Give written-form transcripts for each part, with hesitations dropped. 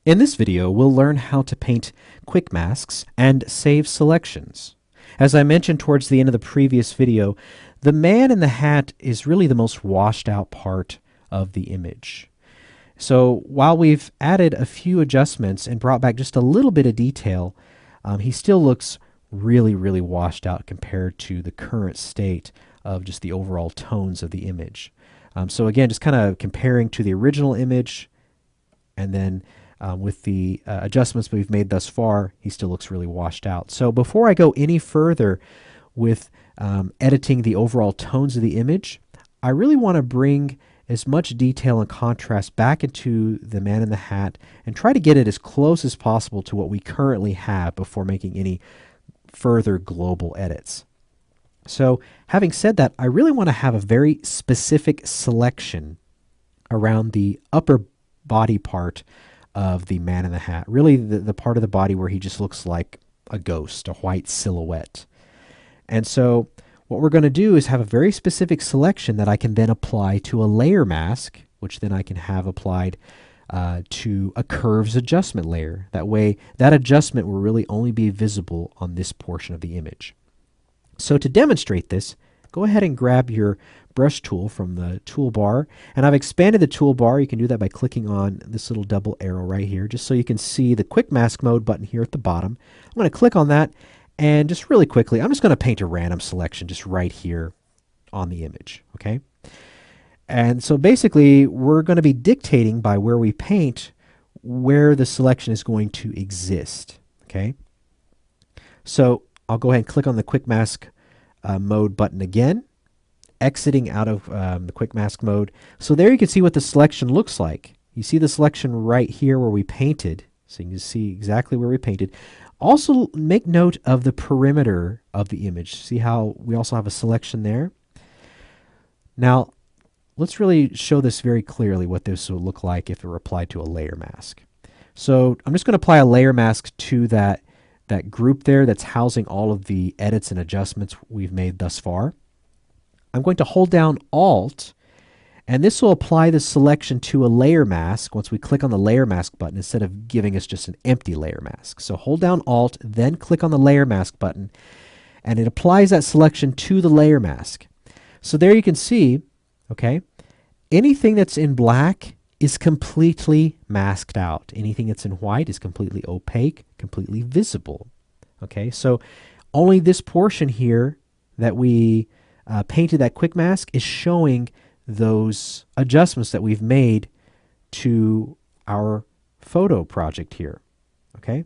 In this video, we'll learn how to paint quick masks and save selections. As I mentioned towards the end of the previous video, the man in the hat is really the most washed out part of the image. So while we've added a few adjustments and brought back just a little bit of detail, he still looks really washed out compared to the current state of just the overall tones of the image. So again, just kind of comparing to the original image, and then with the adjustments we've made thus far, he still looks really washed out. So before I go any further with editing the overall tones of the image, I really want to bring as much detail and contrast back into the man in the hat and try to get it as close as possible to what we currently have before making any further global edits. So having said that, I really want to have a very specific selection around the upper body part of the man in the hat, really the part of the body where he just looks like a ghost, a white silhouette. And so what we're going to do is have a very specific selection that I can then apply to a layer mask, which then I can have applied to a curves adjustment layer. That way, that adjustment will really only be visible on this portion of the image. So to demonstrate this, go ahead and grab your brush tool from the toolbar, and I've expanded the toolbar. You can do that by clicking on this little double arrow right here, just so you can see the quick mask mode button here at the bottom. I'm going to click on that, and just really quickly, I'm just going to paint a random selection just right here on the image, okay? And so basically, we're going to be dictating by where we paint where the selection is going to exist, okay? So I'll go ahead and click on the quick mask mode button again, exiting out of the quick mask mode. So there you can see what the selection looks like. You see the selection right here where we painted, so you can see exactly where we painted. Also make note of the perimeter of the image. See how we also have a selection there? Now, let's really show this very clearly what this would look like if it were applied to a layer mask. So I'm just going to apply a layer mask to that group there that's housing all of the edits and adjustments we've made thus far. I'm going to hold down Alt, and this will apply the selection to a layer mask once we click on the layer mask button instead of giving us just an empty layer mask. So hold down Alt, then click on the layer mask button, and it applies that selection to the layer mask. So there you can see, okay, anything that's in black is completely masked out. Anything that's in white is completely opaque, completely visible. Okay, so only this portion here that we painted that quick mask is showing those adjustments that we've made to our photo project here. Okay,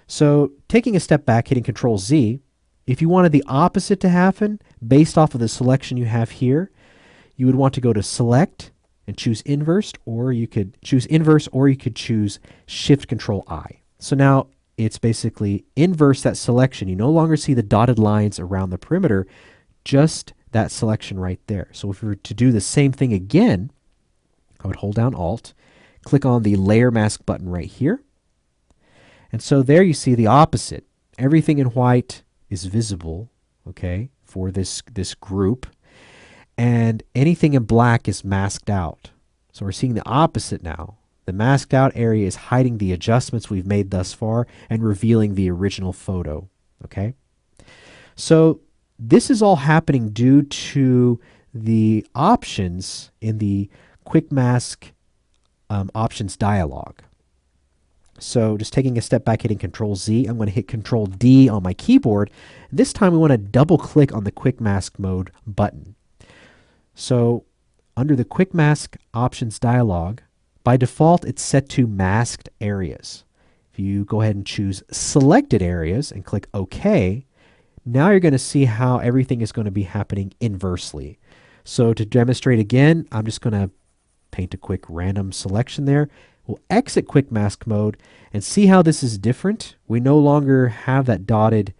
so taking a step back, hitting Control Z, if you wanted the opposite to happen based off of the selection you have here, you would want to go to Select and choose Inverse, or you could choose Inverse, or you could choose Shift Control I. So now it's basically inverse that selection. You no longer see the dotted lines around the perimeter, just that selection right there. So if we were to do the same thing again, I would hold down Alt, click on the layer mask button right here. And so there you see the opposite. Everything in white is visible, okay, for this group. And anything in black is masked out. So we're seeing the opposite now. The masked out area is hiding the adjustments we've made thus far and revealing the original photo, okay? So this is all happening due to the options in the quick mask options dialog. So just taking a step back, hitting Control Z, I'm going to hit Control D on my keyboard. This time we want to double click on the quick mask mode button. So under the quick mask options dialog, by default it's set to masked areas. If you go ahead and choose selected areas and click OK, now you're going to see how everything is going to be happening inversely. So to demonstrate again, I'm just going to paint a quick random selection there. We'll exit quick mask mode and see how this is different. We no longer have that dotted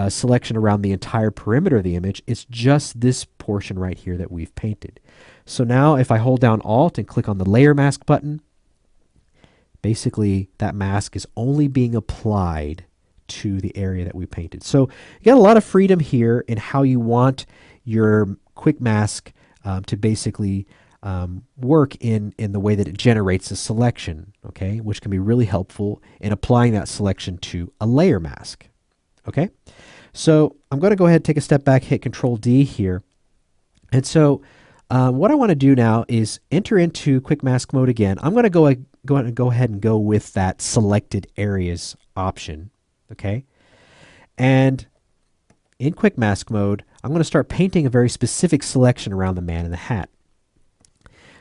selection around the entire perimeter of the image. It's just this portion right here that we've painted. So now if I hold down Alt and click on the layer mask button, basically that mask is only being applied to the area that we painted. So you got a lot of freedom here in how you want your quick mask to basically work in the way that it generates a selection. okay, which can be really helpful in applying that selection to a layer mask. Okay, so I'm going to go ahead and take a step back, hit Control D here. And so what I want to do now is enter into Quick Mask mode again. I'm going to go ahead and go with that selected areas option. Okay, and in Quick Mask mode, I'm going to start painting a very specific selection around the man in the hat.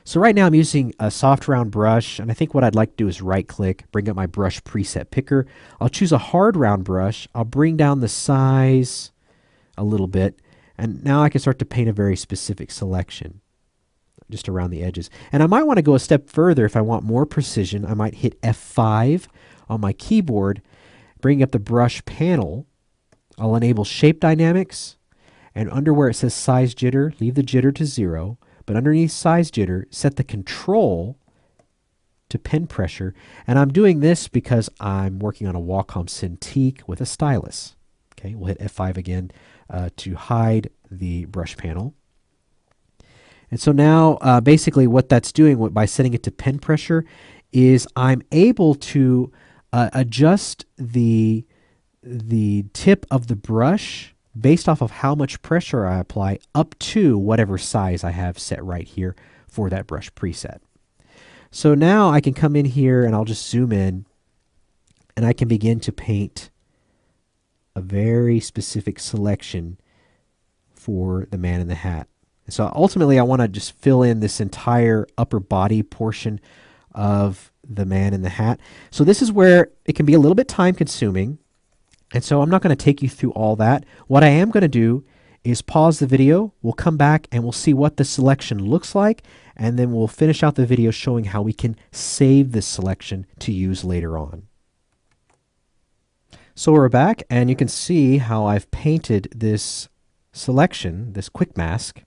So right now I'm using a soft round brush, and I think what I'd like to do is right click, bring up my brush preset picker. I'll choose a hard round brush. I'll bring down the size a little bit, and now I can start to paint a very specific selection just around the edges. And I might want to go a step further if I want more precision. I might hit F5 on my keyboard, bring up the brush panel. I'll enable shape dynamics, and under where it says size jitter, leave the jitter to 0. But underneath size jitter, set the control to pen pressure. And I'm doing this because I'm working on a Wacom Cintiq with a stylus. Okay, we'll hit F5 again to hide the brush panel. And so now basically what that's doing by setting it to pen pressure is I'm able to adjust the tip of the brush based off of how much pressure I apply up to whatever size I have set right here for that brush preset. So now I can come in here and I'll just zoom in and I can begin to paint a very specific selection for the man in the hat. So ultimately I want to just fill in this entire upper body portion of the man in the hat. So this is where it can be a little bit time consuming. And so I'm not going to take you through all that. What I am going to do is pause the video. We'll come back and we'll see what the selection looks like. And then we'll finish out the video showing how we can save this selection to use later on. So we're back and you can see how I've painted this selection, this quick mask,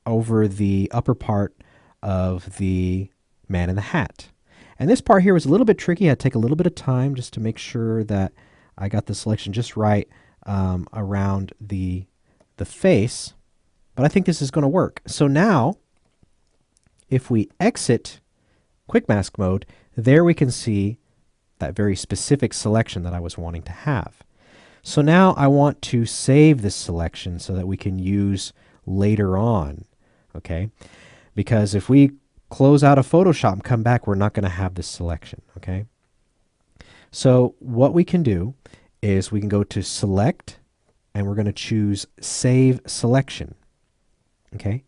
over the upper part of the man in the hat. And this part here was a little bit tricky. I had to take a little bit of time just to make sure that I got the selection just right around the face, but I think this is going to work. So now, if we exit Quick Mask mode, there we can see that very specific selection that I was wanting to have. So now I want to save this selection so that we can use later on, okay? Because if we close out of Photoshop and come back, we're not going to have this selection, okay? So what we can do is we can go to Select, and we're going to choose Save Selection. Okay?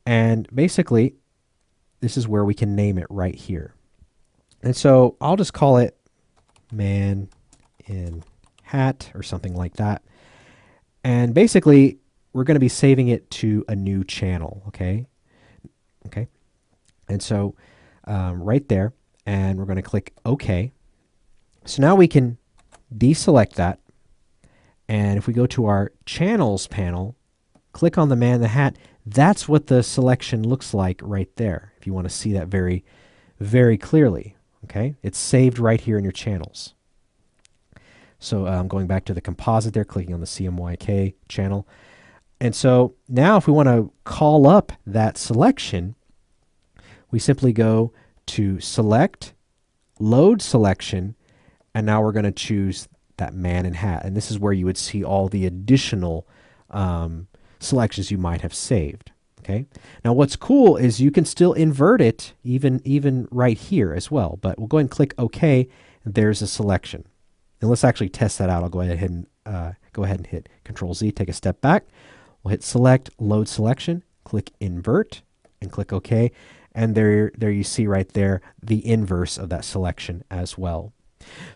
And basically, this is where we can name it right here. And so I'll just call it Man in Hat or something like that. And basically, we're going to be saving it to a new channel. Okay? Okay? And so right there, and we're going to click OK. So now we can deselect that, and if we go to our channels panel, click on the man in the hat, that's what the selection looks like right there, if you want to see that very, very clearly. Okay, it's saved right here in your channels. So I'm going back to the composite there, clicking on the CMYK channel. And so now if we want to call up that selection, we simply go to Select, Load Selection, and now we're going to choose that man in hat. And this is where you would see all the additional selections you might have saved. Okay. Now what's cool is you can still invert it even right here as well. But we'll go ahead and click OK. And there's a selection. And let's actually test that out. I'll go ahead and hit Control Z, take a step back. We'll hit Select, Load Selection, click Invert, and click OK. And there you see right there the inverse of that selection as well.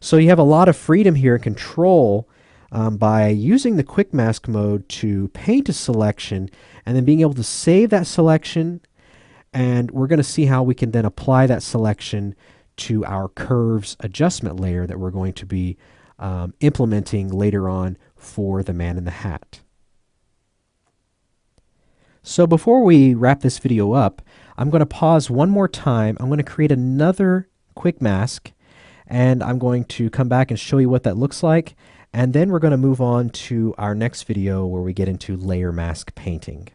So you have a lot of freedom here and control by using the Quick Mask mode to paint a selection and then being able to save that selection. And we're going to see how we can then apply that selection to our curves adjustment layer that we're going to be implementing later on for the man in the hat. So before we wrap this video up, I'm going to pause one more time. I'm going to create another Quick Mask, and I'm going to come back and show you what that looks like. And then we're going to move on to our next video where we get into layer mask painting.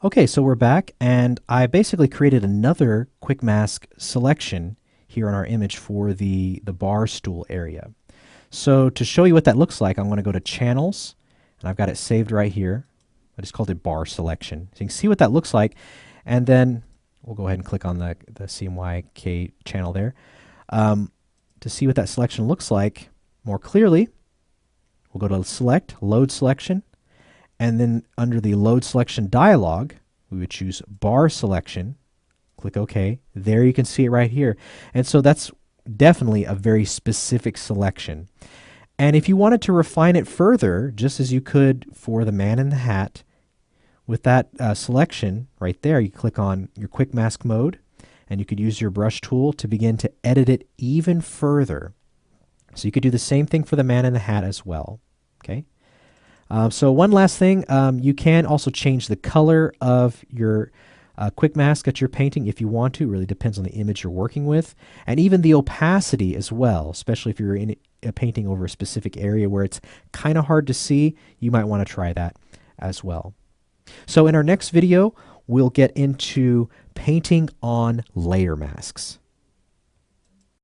Okay, so we're back, and I basically created another quick mask selection here on our image for the bar stool area. So to show you what that looks like, I'm going to go to Channels, and I've got it saved right here. I just called it Bar Selection. So you can see what that looks like, and then we'll go ahead and click on the CMYK channel there. To see what that selection looks like more clearly, we'll go to Select, Load Selection, and then under the Load Selection dialog, we would choose Bar Selection. Click OK. There you can see it right here. And so that's definitely a very specific selection. And if you wanted to refine it further, just as you could for the man in the hat, with that selection right there, you click on your quick mask mode, and you could use your brush tool to begin to edit it even further. So you could do the same thing for the man in the hat as well. Okay. So one last thing, you can also change the color of your quick mask that you're painting if you want to. It really depends on the image you're working with, and even the opacity as well, especially if you're in a painting over a specific area where it's kind of hard to see. You might want to try that as well. So in our next video, we'll get into painting on layer masks.